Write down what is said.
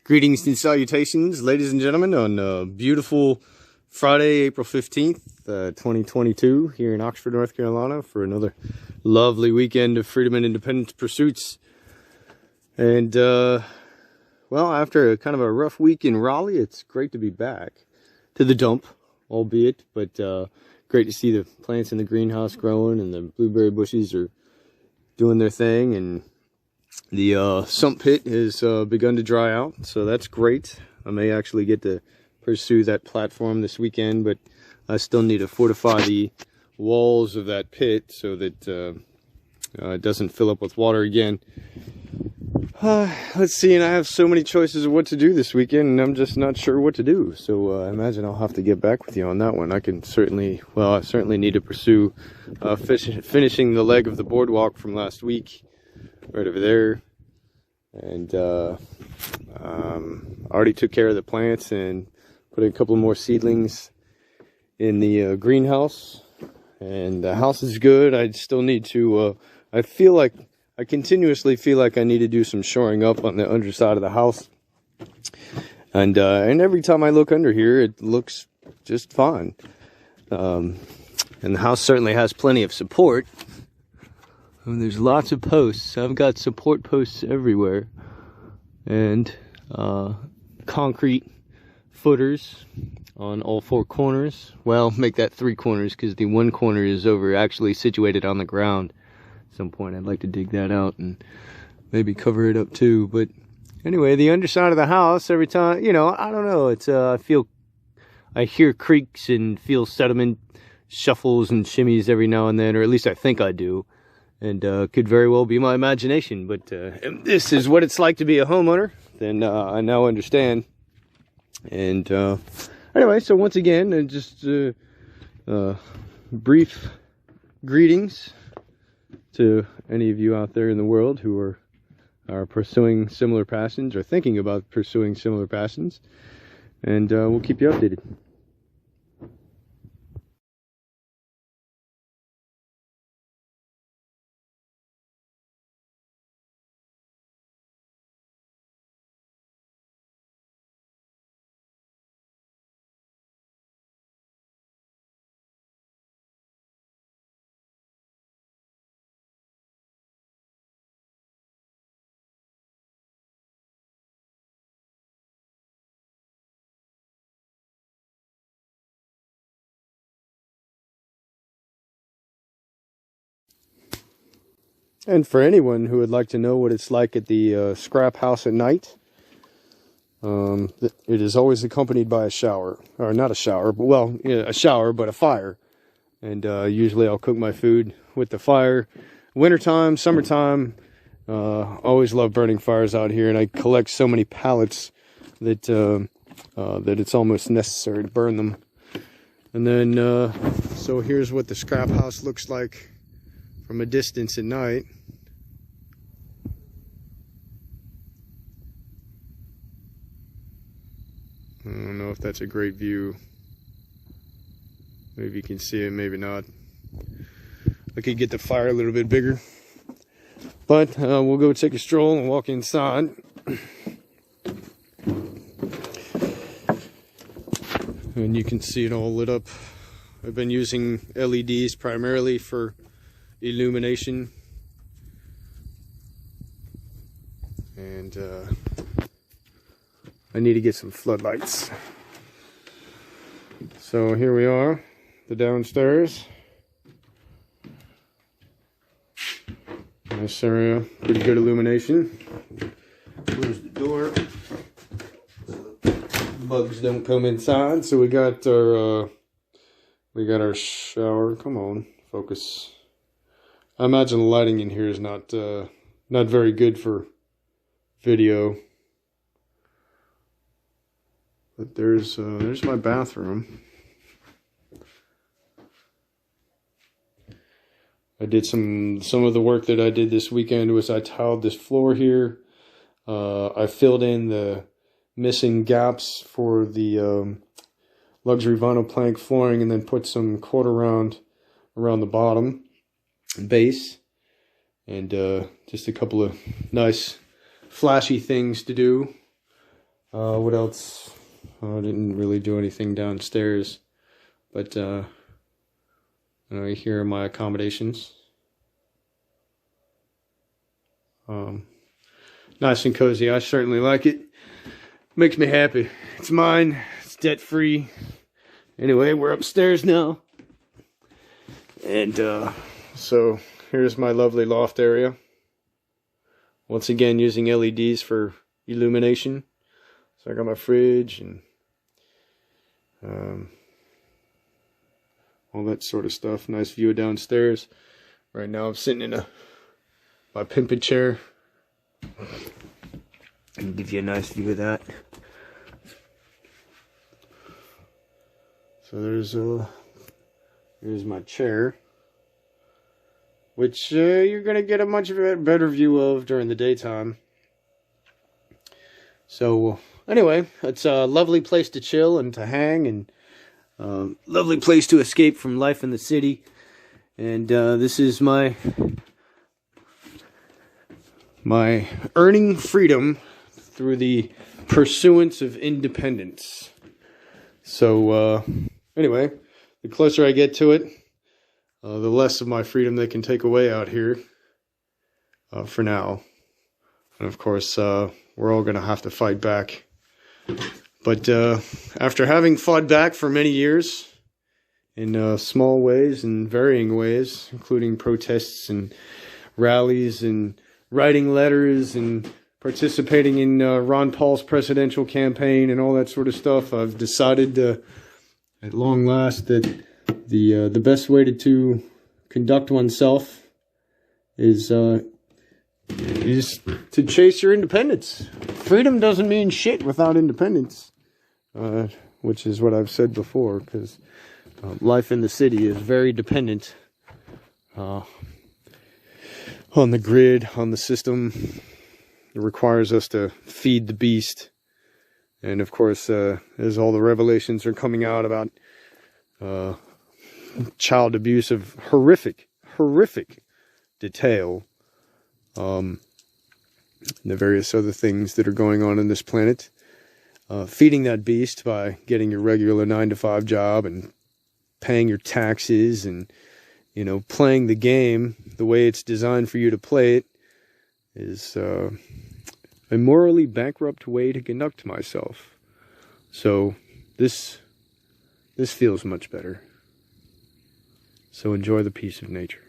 Greetings and salutations, ladies and gentlemen, on beautiful Friday, April 15th, 2022, here in Oxford, North Carolina, for another lovely weekend of freedom and independence pursuits. And, well, after a kind of a rough week in Raleigh, it's great to be back to the dump, albeit, but great to see the plants in the greenhouse growing, and the blueberry bushes are doing their thing, and the sump pit has begun to dry out, so that's great. I may actually get to pursue that platform this weekend, but I still need to fortify the walls of that pit so that it doesn't fill up with water again. Let's see, and I have so many choices of what to do this weekend, and I'm just not sure what to do. So I imagine I'll have to get back with you on that one. I certainly need to pursue finishing the leg of the boardwalk from last week. Right over there, and already took care of the plants and put a couple more seedlings in the greenhouse, and the house is good. I still need to I continuously feel like I need to do some shoring up on the underside of the house, and every time I look under here it looks just fine, and the house certainly has plenty of support. And there's lots of posts. I've got support posts everywhere, and concrete footers on all four corners. Well, make that three corners, because the one corner is actually situated on the ground. At some point I'd like to dig that out and maybe cover it up too. But anyway, the underside of the house, every time, I don't know, it's I hear creaks and feel sediment shuffles and shimmies every now and then, or at least I think I do. And could very well be my imagination, but if this is what it's like to be a homeowner, then I now understand. And anyway, so once again, just brief greetings to any of you out there in the world who are pursuing similar passions or thinking about pursuing similar passions, and we'll keep you updated. And for anyone who would like to know what it's like at the scrap house at night, it is always accompanied by a shower. Or not a shower, but well, yeah, a shower, but a fire. And usually I'll cook my food with the fire. Wintertime, summertime, always love burning fires out here. And I collect so many pallets that, that it's almost necessary to burn them. And then, so here's what the scrap house looks like from a distance at night. I don't know if that's a great view. Maybe you can see it, maybe not. I could get the fire a little bit bigger. But we'll go take a stroll and walk inside. And you can see it all lit up. I've been using LEDs primarily for illumination, and I need to get some floodlights. So here we are, the downstairs. Nice area, pretty good illumination. Close the door so the bugs don't come inside. So we got our shower. Come on, focus. I imagine the lighting in here is not very good for video. But there's my bathroom. I did some of the work that I did this weekend was I tiled this floor here. I filled in the missing gaps for the luxury vinyl plank flooring, and then put some quarter round around the bottom base, and just a couple of nice flashy things to do. What else? I didn't really do anything downstairs, but here are my accommodations. Nice and cozy. I certainly like it. Makes me happy. It's mine. It's debt free. Anyway, we're upstairs now, and so here's my lovely loft area. Once again, using LEDs for illumination. So I got my fridge and all that sort of stuff. Nice view downstairs. Right now I'm sitting in my pimpin' chair. And give you a nice view of that. So here's my chair, which you're gonna get a much better view of during the daytime. So anyway, it's a lovely place to chill and to hang, and lovely place to escape from life in the city. And this is my earning freedom through the pursuance of independence. So anyway, the closer I get to it, the less of my freedom they can take away out here for now. And of course, we're all going to have to fight back. But after having fought back for many years, in small ways and varying ways, including protests and rallies and writing letters and participating in Ron Paul's presidential campaign and all that sort of stuff, I've decided at long last that the best way to conduct oneself is to chase your independence. Freedom doesn't mean shit without independence, which is what I've said before, because life in the city is very dependent on the grid, on the system. It requires us to feed the beast. And of course, as all the revelations are coming out about child abuse of horrific detail, the various other things that are going on this planet, feeding that beast by getting your regular 9-to-5 job and paying your taxes and, playing the game the way it's designed for you to play it is a morally bankrupt way to conduct myself. So this feels much better. So enjoy the peace of nature.